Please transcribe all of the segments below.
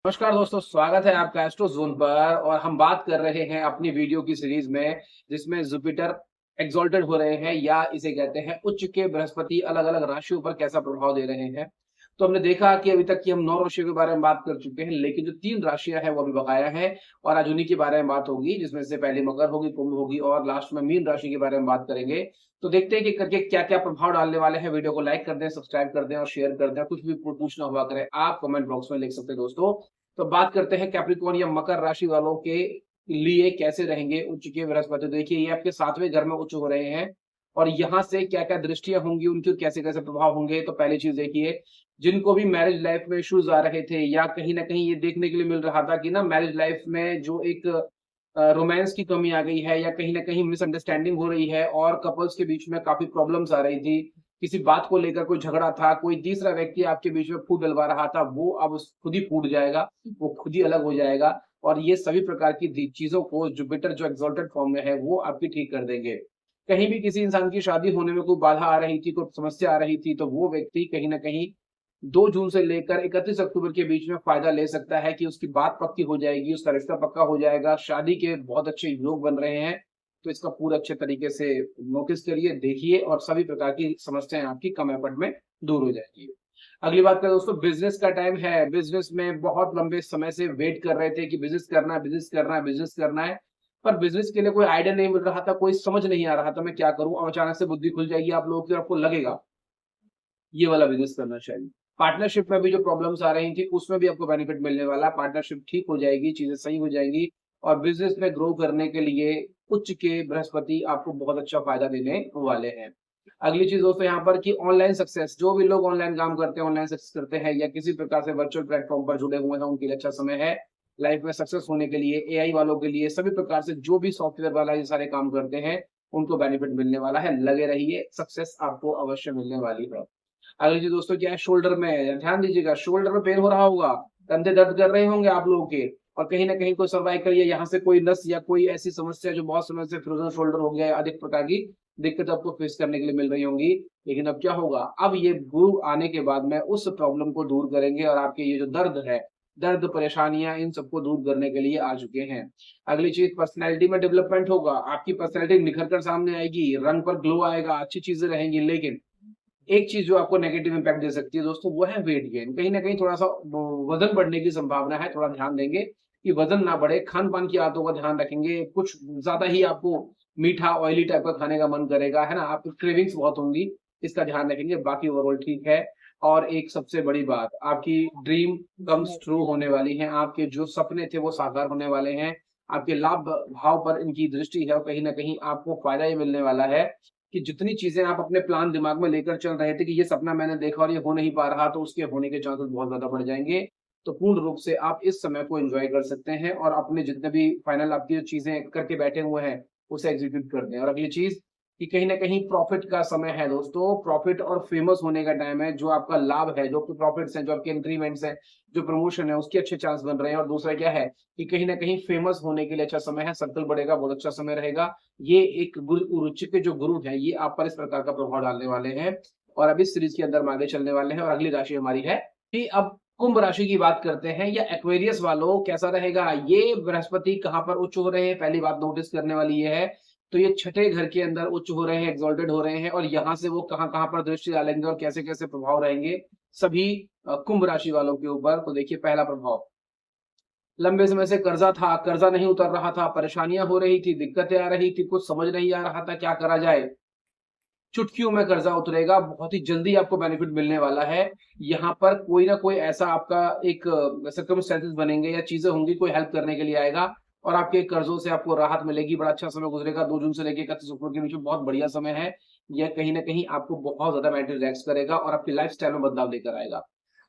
नमस्कार दोस्तों, स्वागत है आपका एस्ट्रो जोन पर। और हम बात कर रहे हैं अपनी वीडियो की सीरीज में, जिसमें जुपिटर एक्सॉल्टेड हो रहे हैं या इसे कहते हैं उच्च के बृहस्पति अलग अलग राशियों पर कैसा प्रभाव दे रहे हैं। तो हमने देखा कि अभी तक की हम 9 राशियों के बारे में बात कर चुके हैं, लेकिन जो 3 राशियां हैं वो अभी बकाया है। और आज उन्हीं के बारे में बात होगी, जिसमें से पहली मकर होगी, कुंभ होगी और लास्ट में मीन राशि के बारे में बात करेंगे। तो देखते हैं कि करके क्या क्या प्रभाव डालने वाले हैं। वीडियो को लाइक कर दें, सब्सक्राइब कर दें और शेयर कर दें। कुछ भी पूछना हुआ करें आप कमेंट बॉक्स में लिख सकते हैं दोस्तों। तो बात करते हैं कैप्रिकॉर्न या मकर राशि वालों के लिए कैसे रहेंगे उच्च के बृहस्पति। देखिए, ये आपके 7वें घर में उच्च हो रहे हैं और यहाँ से क्या-क्या दृष्टियां होंगी, उनके कैसे-कैसे प्रभाव होंगे। तो पहली चीज देखिए, जिनको भी मैरिज लाइफ में इश्यूज आ रहे थे या कहीं ना कहीं ये देखने के लिए मिल रहा था कि ना मैरिज लाइफ में जो एक रोमांस की कमी आ गई है या कहीं ना कहीं मिसअंडरस्टैंडिंग हो रही है और कपल्स के बीच में काफी प्रॉब्लम्स आ रही थी, किसी बात को लेकर कोई झगड़ा था, कोई तीसरा व्यक्ति आपके बीच में फूट डलवा रहा था, वो अब खुद ही फूट जाएगा, वो खुद ही अलग हो जाएगा। और ये सभी प्रकार की चीजों को जुपिटर जो एक्सॉल्टेड फॉर्म में है वो आपकी ठीक कर देंगे। कहीं भी किसी इंसान की शादी होने में कोई बाधा आ रही थी, कोई समस्या आ रही थी, तो वो व्यक्ति कहीं ना कहीं 2 जून से लेकर 31 अक्टूबर के बीच में फ़ायदा ले सकता है कि उसकी बात पक्की हो जाएगी, उसका रिश्ता पक्का हो जाएगा, शादी के बहुत अच्छे योग बन रहे हैं। तो इसका पूरा अच्छे तरीके से नोटिस करिए, देखिए और सभी प्रकार की समस्याएँ आपकी कम एफर्ट में दूर हो जाएगी। अगली बात करें दोस्तों, बिज़नेस का टाइम है। बिज़नेस में बहुत लंबे समय से वेट कर रहे थे कि बिज़नेस करना है, बिज़नेस करना है, बिज़नेस करना है। पर बिज़नेस के लिए कोई आइडिया नहीं मिल रहा था, कोई समझ नहीं आ रहा था मैं क्या करूँ? अब अचानक से बुद्धि खुल जाएगी आप लोगों की और आपको लगेगा ये वाला बिज़नेस करना चाहिए। पार्टनरशिप में भी जो प्रॉब्लम्स आ रही थी, उसमें भी आपको बेनिफिट मिलने वाला है। पार्टनरशिप ठीक हो जाएगी, चीज़ें सही हो जाएंगी और बिज़नेस में ग्रो करने के लिए उच्च के बृहस्पति आपको बहुत अच्छा फ़ायदा देने वाले हैं। अगली चीज़ दोस्तों यहाँ पर कि ऑनलाइन सक्सेस, जो भी लोग ऑनलाइन काम करते हैं, ऑनलाइन सक्सेस करते हैं या किसी प्रकार से वर्चुअल प्लेटफ़ॉर्म पर जुड़े हुए हैं, उनके लिए अच्छा समय है। लाइफ़ में सक्सेस होने के लिए, एआई वालों के लिए, सभी प्रकार से जो भी सॉफ्टवेयर वाला ये सारे काम करते हैं, उनको बेनिफिट मिलने वाला है। लगे रहिए, सक्सेस आपको अवश्य मिलने वाली है। अगली चीज़ दोस्तों क्या है, शोल्डर में ध्यान दीजिएगा। शोल्डर में पेन हो रहा होगा, कंधे दर्द कर रहे होंगे आप लोगों के और कहीं न कहीं कोई सर्वाइकल या यहाँ से कोई नस या कोई ऐसी समस्या जो बहुत समय से फ्रोज़न शोल्डर हो गया है, अधिक प्रकार की दिक्कत आपको फेस करने के लिए मिल रही होंगी। लेकिन अब क्या होगा, अब ये गुरु आने के बाद में उस प्रॉब्लम को दूर करेंगे और आपके ये जो दर्द है, दर्द, परेशानियाँ इन सबको दूर करने के लिए आ चुके हैं। अगली चीज़, पर्सनैलिटी में डेवलपमेंट होगा, आपकी पर्सनैलिटी निखर कर सामने आएगी, रंग पर ग्लो आएगा, अच्छी चीज़ें रहेंगी। लेकिन एक चीज़ जो आपको नेगेटिव इम्पैक्ट दे सकती है दोस्तों, वो है वेट गेन। कहीं न कहीं थोड़ा-सा वज़न बढ़ने की संभावना है, थोड़ा ध्यान देंगे कि वज़न ना बढ़े, खान-पान की आदतों का ध्यान रखेंगे। कुछ ज़्यादा ही आपको मीठा, ऑयली टाइप का खाने का मन करेगा, है ना? आपको क्रेविंग्स बहुत होंगी, इसका ध्यान रखेंगे, बाकी ओवरऑल ठीक है। और एक सबसे बड़ी बात, आपकी ड्रीम कम्स ट्रू होने वाली हैं, आपके जो सपने थे वो साकार होने वाले हैं। आपके लाभ भाव पर इनकी दृष्टि है और कहीं न कहीं आपको फ़ायदा ये मिलने वाला है कि जितनी चीज़ें आप अपने प्लान दिमाग में लेकर चल रहे थे कि ये सपना मैंने देखा और ये हो नहीं पा रहा, तो उसके होने के चांसेस बहुत ज़्यादा बढ़ जाएँगे। तो पूर्ण रूप से आप इस समय को एन्जॉय कर सकते हैं और अपने जितने भी फाइनल आपकी जो चीज़ें करके बैठे हुए हैं, उसे एग्ज़ीक्यूट कर दें। और अगली चीज़ कि कहीं न कहीं प्रॉफ़िट का समय है दोस्तों, प्रॉफ़िट और फ़ेमस होने का टाइम है। जो आपका लाभ है, जो आपके प्रॉफ़िट्स हैं, जो आपके इंक्रीमेंट्स हैं, जो प्रमोशन है, उसके अच्छे चांस बन रहे हैं। और दूसरा क्या है कि कहीं न कहीं फ़ेमस होने के लिए अच्छा समय है, सर्कल बढ़ेगा, बहुत अच्छा समय रहेगा। ये एक गुरु रुचि के जो गुरु हैं, ये आप पर इस प्रकार का प्रभाव डालने वाले हैं और अब इस सीरीज़ के अंदर हम आगे चलने वाले हैं। और अगली राशि हमारी है कि अब कुंभ राशि की बात करते हैं या एक्वेरियस वालों कैसा रहेगा? ये बृहस्पति कहाँ पर उच्च हो रहे हैं? पहली बात नोटिस करने वाली ये है, तो ये छठे घर के अंदर उच्च हो रहे हैं, एक्सॉल्टेड हो रहे हैं और यहाँ से वो कहाँ-कहाँ पर दृष्टि डालेंगे और कैसे-कैसे प्रभाव रहेंगे सभी कुंभ राशि वालों के ऊपर। तो देखिए, पहला प्रभाव, लंबे समय से कर्जा था, कर्जा नहीं उतर रहा था, परेशानियाँ हो रही थी, दिक्कतें आ रही थी, कुछ समझ नहीं आ रहा था क्या करा जाए। चुटकियों में कर्जा उतरेगा, बहुत ही जल्दी आपको बेनिफिट मिलने वाला है। यहाँ पर कोई ना कोई ऐसा आपका एक सर्कमस्टेंसेस बनेंगे या चीज़ें होंगी, कोई हेल्प करने के लिए आएगा और आपके कर्ज़ों से आपको राहत मिलेगी, बड़ा अच्छा समय गुज़रेगा। 2 जून से लेके 31 अक्टूबर के बीच में बहुत बढ़िया समय है। यह कहीं न कहीं आपको बहुत ज़्यादा मेंटली रिलैक्स करेगा और आपकी लाइफ़स्टाइल में बदलाव लेकर आएगा।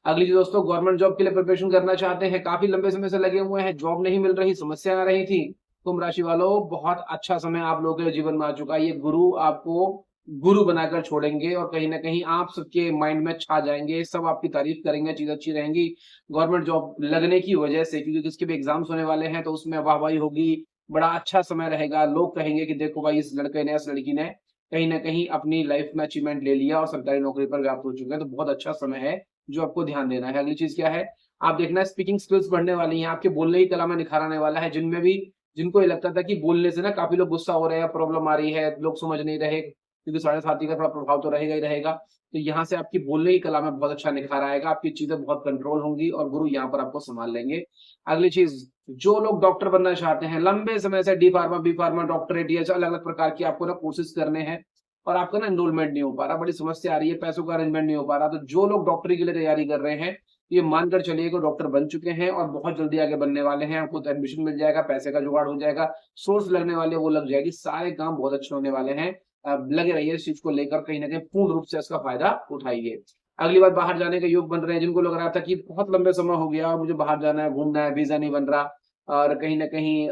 अगली चीज़ दोस्तों, गवर्नमेंट जॉब के लिए प्रिपरेशन करना चाहते हैं, काफ़ी लंबे समय से लगे हुए हैं, जॉब नहीं मिल रही, समस्या आ रही थी। कुंभ राशि वालों, बहुत अच्छा समय आप लोगों के जीवन में आ चुका है। ये गुरु आपको गुरु बनाकर छोड़ेंगे और कहीं न कहीं आप सबके माइंड में छा जाएँगे, सब आपकी तारीफ़ करेंगे, चीज़ अच्छी रहेंगी। गवर्नमेंट जॉब लगने की वजह से, क्योंकि जिसके भी एग्ज़ाम्स होने वाले हैं, तो उसमें वाहवाही होगी, बड़ा अच्छा समय रहेगा। लोग कहेंगे कि देखो भाई, इस लड़के ने, इस लड़की ने कहीं न कहीं अपनी लाइफ़ में अचीवमेंट ले लिया और सरकारी नौकरी पर व्याप्त हो चुके हैं, तो बहुत अच्छा समय है, जो आपको ध्यान देना है। अगली चीज़ क्या है? आप देखना स्पीकिंग स्किल्स बढ़ने वाली हैं, आपके बोलने की कला में निखार आने वाला है। जिनमें भी जिनको ये लगता था कि बोलने से ना काफ़ी लोग गुस्सा हो रहे हैं, प्रॉब्लम आ रही है, लोग समझ नहीं रहे, क्योंकि साढ़े साथी का थोड़ा प्रभाव तो रहेगा ही रहेगा। तो यहाँ से आपकी बोलने की कला में बहुत अच्छा निखार आएगा, आपकी चीज़ें बहुत कंट्रोल होंगी और गुरु यहाँ पर आपको सँभाल लेंगे। अगली चीज़, जो लोग डॉक्टर बनना चाहते हैं, लंबे समय से D pharma, B pharma, doctorate या अलग-अलग प्रकार की आपको ना कोर्सेज़ करने हैं और आपका ना एनरोलमेंट नहीं हो पा रहा, बड़ी समस्या आ रही है, पैसों का अरेंजमेंट नहीं हो पा रहा। तो जो लोग डॉक्टरी के लिए तैयारी कर रहे हैं, ये मानकर चलिए कि डॉक्टर बन चुके हैं और बहुत जल्दी आगे बनने वाले हैं। आपको तो एडमिशन मिल जाएगा, पैसे का जुगाड़ हो जाएगा, सोर्स लगने वाली है वो लग जाएगी, सारे काम बहुत अच्छे होने वाले हैं। लगे रहिए इस चीज़ को लेकर, कहीं न कहीं पूर्ण रूप से इसका फ़ायदा उठाइए। अगली बार बाहर जाने के योग बन रहे हैं, जिनको लग रहा था कि बहुत लंबे समय हो गया और मुझे बाहर जाना है, घूमना है, वीज़ा नहीं बन रहा और कहीं न कहीं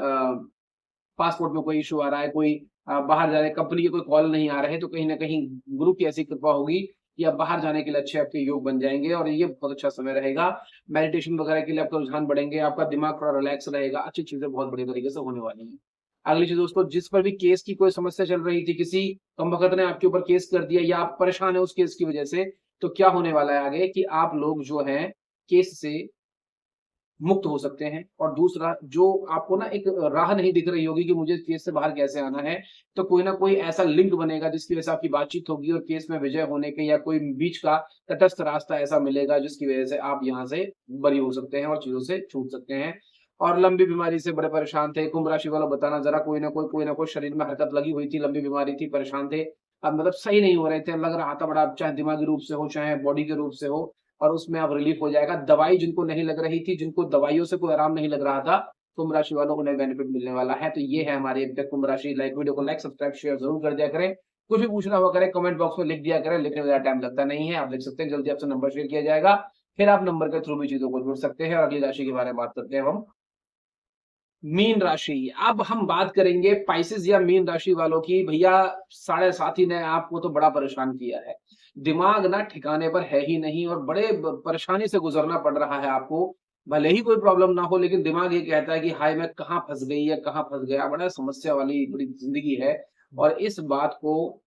पासपोर्ट में कोई इश्यू आ रहा है, कोई बाहर जा रहे कंपनी के कोई कॉल नहीं आ रहे, तो कहीं न कहीं गुरु की ऐसी कृपा होगी कि आप बाहर जाने के लिए अच्छे आपके योग बन जाएँगे और ये बहुत अच्छा समय रहेगा। मेडिटेशन वगैरह के लिए आपका रुझान बढ़ेंगे, आपका दिमाग थोड़ा रिलैक्स रहेगा, अच्छी चीज़ें बहुत बढ़िया तरीके से होने वाली हैं। अगली चीज़ दोस्तों, जिस पर भी केस की कोई समस्या चल रही थी, किसी कमबख्त ने आपके ऊपर केस कर दिया या आप परेशान हैं उस केस की वजह से, तो क्या होने वाला है आगे कि आप लोग जो हैं केस से मुक्त हो सकते हैं। और दूसरा, जो आपको ना एक राह नहीं दिख रही होगी कि मुझे केस से बाहर कैसे आना है, तो कोई ना कोई ऐसा लिंक बनेगा जिसकी वजह से आपकी बातचीत होगी और केस में विजय होने के या कोई बीच का तटस्थ रास्ता ऐसा मिलेगा जिसकी वजह से आप यहाँ से बरी हो सकते हैं और चीज़ों से छूट सकते हैं। और लंबी बीमारी से बड़े परेशान थे, कुंभ राशि वालों बताना ज़रा, कोई ना कोई शरीर में हरकत लगी हुई थी, लंबी बीमारी थी, परेशान थे। अब मतलब सही नहीं हो रहे थे, लग रहा था बड़ा, चाहे दिमागी रूप से हो, चाहे बॉडी के रूप से हो, और उसमें अब रिलीफ हो जाएगा। दवाई जिनको नहीं लग रही थी, जिनको दवाइयों से कोई आराम नहीं लग रहा था, कुंभ राशि वालों को नए बेनिफिट मिलने वाला है। तो ये है हमारी अभी तक कुंभ राशि। लाइक वीडियो को लाइक, सब्सक्राइब, शेयर ज़रूर कर दिया करें। कुछ भी पूछना हुआ करें, कमेंट बॉक्स में लिख दिया करें, लिखने में ज़्यादा टाइम लगता नहीं है। आप लिख सकते हैं, जल्दी आपसे नंबर शेयर किया जाएगा। फिर आप नंबर के थ्रू भी चीज़ों को जुड़ सकते हैं और अगली राशि के बारे में बात करते हैं हम। मीन राशि। अब हम बात करेंगे पाइसेस या मीन राशि वालों की। भैया, साढ़े साथी ने आपको तो बड़ा परेशान किया है। दिमाग ना ठिकाने पर है ही नहीं और बड़े परेशानी से गुजरना पड़ रहा है आपको। भले ही कोई प्रॉब्लम ना हो, लेकिन दिमाग ये कहता है कि हाय मैं कहाँ फंस गई या कहाँ फंस गया। बड़ा समस्या वाली बड़ी जिंदगी है और इस बात को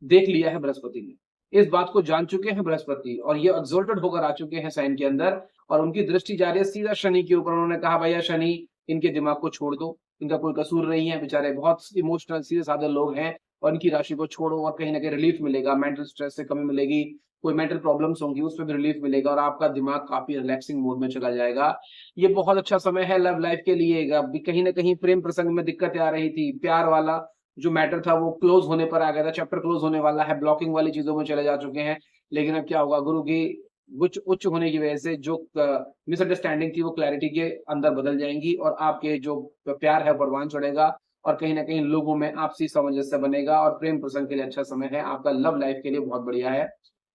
देख लिया है बृहस्पति ने। इस बात को जान चुके हैं बृहस्पति और ये एक्सॉल्टेड होकर आ चुके हैं साइन के अंदर और उनकी दृष्टि जा रही है सीधा शनि के ऊपर। उन्होंने कहा भैया शनि, इनके दिमाग को छोड़ दो, इनका कोई कसूर नहीं है, बेचारे बहुत इमोशनल सीधे साधे लोग हैं और इनकी राशि को छोड़ो और कहीं न कहीं रिलीफ मिलेगा, मेंटल स्ट्रेस से कमी मिलेगी, कोई मेंटल प्रॉब्लम्स होंगी उसमें भी रिलीफ मिलेगा और आपका दिमाग काफ़ी रिलैक्सिंग मोड में चला जाएगा। ये बहुत अच्छा समय है लव लाइफ के लिए। अब कहीं न कहीं प्रेम प्रसंग में दिक्कतें आ रही थी, प्यार वाला जो मैटर था वो क्लोज़ होने पर आ गया था, चैप्टर क्लोज़ होने वाला है, ब्लॉकिंग वाली चीज़ों में चले जा चुके हैं। लेकिन अब क्या होगा, गुरु की उच्च उच्च होने की वजह से जो मिसअंडरस्टैंडिंग थी वो क्लैरिटी के अंदर बदल जाएँगी और आपके जो प्यार है परवान चढ़ेगा और कहीं न कहीं लोगों में आपसी सामंजस्य बनेगा और प्रेम प्रसंग के लिए अच्छा समय है, आपका लव लाइफ के लिए बहुत बढ़िया है।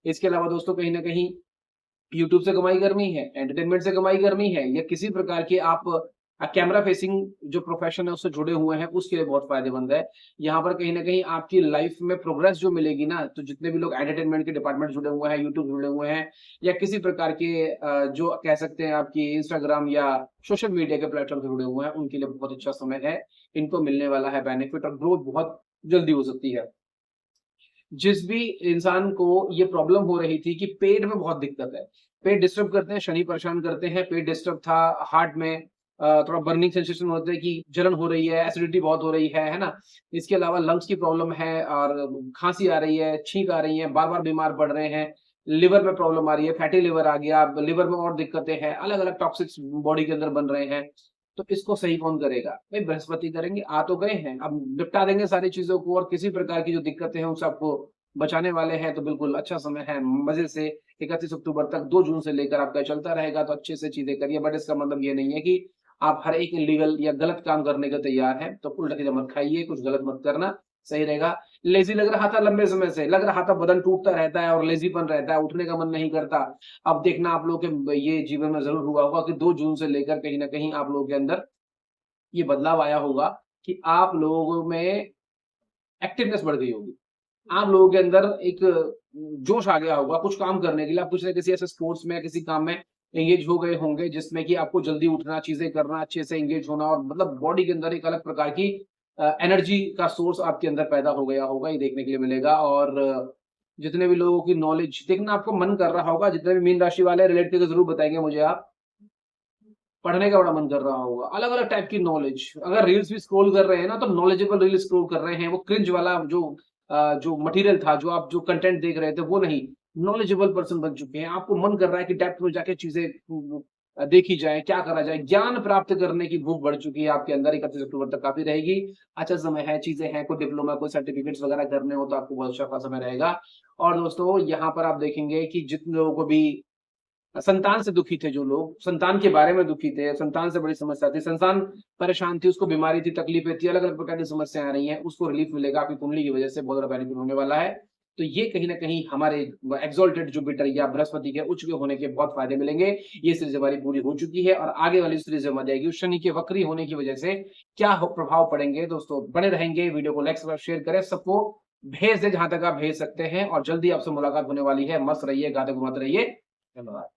इसके अलावा दोस्तों, कहीं न कहीं यूट्यूब से कमाई करनी है, एंटरटेनमेंट से कमाई करनी है या किसी प्रकार के आप कैमरा फेसिंग जो प्रोफ़ेशन है उससे जुड़े हुए हैं, उसके लिए बहुत फ़ायदेमंद है। यहाँ पर कहीं न कहीं आपकी लाइफ़ में प्रोग्रेस जो मिलेगी ना, तो जितने भी लोग एंटरटेनमेंट के डिपार्टमेंट जुड़े हुए हैं, यूट्यूब जुड़े हुए हैं या किसी प्रकार के जो कह सकते हैं आपकी इंस्टाग्राम या सोशल मीडिया के प्लेटफ़ॉर्म से जुड़े हुए हैं, उनके लिए बहुत अच्छा समय है। इनको मिलने वाला है बेनिफिट और ग्रोथ बहुत जल्दी हो सकती है। जिस भी इंसान को ये प्रॉब्लम हो रही थी कि पेट में बहुत दिक्कत है, पेट डिस्टर्ब करते हैं, शनि परेशान करते हैं, पेट डिस्टर्ब था, हार्ट में थोड़ा बर्निंग सेंसेशन होता है कि जलन हो रही है, एसिडिटी बहुत हो रही है ना? इसके अलावा लंग्स की प्रॉब्लम है और खाँसी आ रही है, छींक आ रही है, बार-बार बीमार पड़ रहे हैं, लिवर में प्रॉब्लम आ रही है, फैटी लिवर आ गया, लिवर में और दिक्कतें हैं, अलग-अलग टॉक्सिक्स बॉडी के अंदर बन रहे हैं। तो इसको सही कौन करेगा? भई बृहस्पति करेंगे, आ तो गए हैं, अब निपटा देंगे सारी चीज़ों को और किसी प्रकार की जो दिक्कतें हैं उनसे आपको बचाने वाले हैं, तो बिल्कुल अच्छा समय है, मज़े से 31 अक्टूबर तक 2 जून से लेकर आपका चलता रहेगा, तो अच्छे से चीज़ें करिए। बट इसका मतलब ये नहीं है कि आप हर एक इल्लीगल या गलत काम करने को तैयार हैं, तो उल्टा सीधा मत खाइए, कुछ गलत मत करना, सही रहेगा। लेज़ी लग रहा था लंबे समय से, लग रहा था बदन टूटता रहता है और लेज़ीपन रहता है, उठने का मन नहीं करता। अब देखना आप लोगों के ये जीवन में ज़रूर हुआ होगा कि 2 जून से लेकर कहीं न कहीं आप लोगों के अंदर ये बदलाव आया होगा कि आप लोगों में एक्टिवनेस बढ़ गई होगी। आप लोगों के अंदर एक जोश आ गया होगा कुछ काम करने के लिए, आप कुछ न किसी ऐसे स्पोर्ट्स में, किसी काम में एंगेज हो गए होंगे जिसमें कि आपको जल्दी उठना, चीज़ें करना, अच्छे से एंगेज होना और मतलब बॉडी के अंदर एक अलग प्रकार की एनर्जी का सोर्स आपके अंदर पैदा हो गया होगा, ये देखने के लिए मिलेगा। और जितने भी लोगों की नॉलेज देखना आपको मन कर रहा होगा, जितने भी मीन राशि वाले हैं रिलेट करके ज़रूर बताएँगे मुझे आप। पढ़ने का बड़ा मन कर रहा होगा, अलग-अलग टाइप की नॉलेज। अगर रील्स भी स्क्रॉल कर रहे हैं ना, तो नॉलेजेबल रील स्क्रॉल कर रहे हैं, वो क्रिंज वाला जो मटेरियल था, जो कंटेंट देख रहे थे, वो नहीं, नॉलेजेबल पर्सन बन चुके हैं। आपको मन कर रहा है कि डेप्थ में जाके चीज़ें देखी जाए, क्या करा जाए, ज्ञान प्राप्त करने की भूख बढ़ चुकी है आपके अंदर। 31 अक्टूबर तक काफ़ी रहेगी, अच्छा समय है, चीज़ें हैं, कोई डिप्लोमा, कोई सर्टिफिकेट्स वगैरह करने हो तो आपको बहुत अच्छा खासा समय रहेगा। और दोस्तों यहाँ पर आप देखेंगे कि जितने लोगों को भी संतान से दुखी थे जो लोग, संतान के बारे में दुखी थे, संतान से बड़ी समस्या थी, संतान परेशान थी, उसको बीमारी थी, तकलीफें थी, अलग-अलग प्रकार की समस्याएँ आ रही हैं, उसको रिलीफ मिलेगा आपकी कुंडली की वजह से, बहुत ज़्यादा बेनिफिट होने वाला है। तो ये कहीं न कहीं हमारे एक्सॉल्टेड जुपिटर या बृहस्पति के उच्च के होने के बहुत फ़ायदे मिलेंगे। ये सीरीज़ हमारी पूरी हो चुकी है और आगे वाली सीरीज़ जब आ जाएगी, शनि के वक्री होने की वजह से क्या हो प्रभाव पड़ेंगे दोस्तों, बने रहेंगे, वीडियो को लाइक, सब्सक्राइब, शेयर करें, सबको भेज दें जहाँ तक आप भेज सकते हैं और जल्दी आपसे मुलाकात होने वाली है। मस्त रहिए, गाते घुमाते रहिए। धन्यवाद।